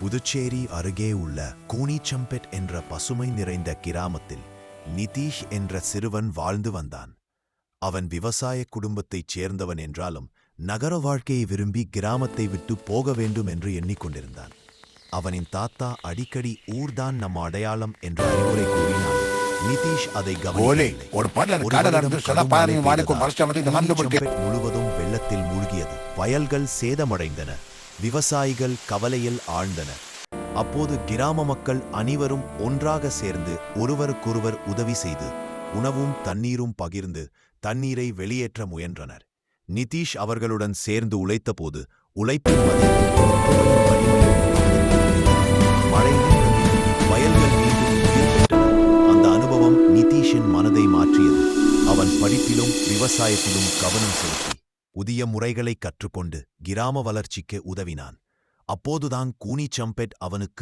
புதுச்சேரி அருகே உள்ள கூனிச்சம்பெட் என்ற பசுமை நிறைந்த கிராமத்தில் நிதீஷ் என்ற சிறுவன் வாழ்ந்து வந்தான். அவன் விவசாய குடும்பத்தைச் சேர்ந்தவன் என்றாலும் நகர வாழ்க்கையை விரும்பி கிராமத்தை விட்டு போக வேண்டும் என்று எண்ணிக்கொண்டிருந்தான். அவனின் தாத்தா அடிக்கடி ஊர்தான் நம் அடையாளம் என்ற அறிவுரை கூறினான். நிதீஷ் அதை முழுவதும் வெள்ளத்தில் மூழ்கியது. வயல்கள் சேதமடைந்தன. விவசாயிகள் கவலையில் ஆழ்ந்தனர். அப்போது கிராம மக்கள் அனைவரும் ஒன்றாக சேர்ந்து ஒருவருக்கொருவர் உதவி செய்து உணவும் தண்ணீரும் பகிர்ந்து தண்ணீரை வெளியேற்ற முயன்றனர். நிதீஷ் அவர்களுடன் சேர்ந்து உழைத்தபோது உழைப்பின் மழை வயல்கள் மீண்டும் உயிர் பெற்றன. அந்த அனுபவம் நிதீஷின் மனதை மாற்றியது. அவன் படிப்பிலும் விவசாயத்திலும் கவனம் செலுத்தி புதிய முறைகளை கற்றுக்கொண்டு கிராம வளர்ச்சிக்கு உதவினான். அப்போதுதான் கூனிச்சம்பெட் அவனுக்கு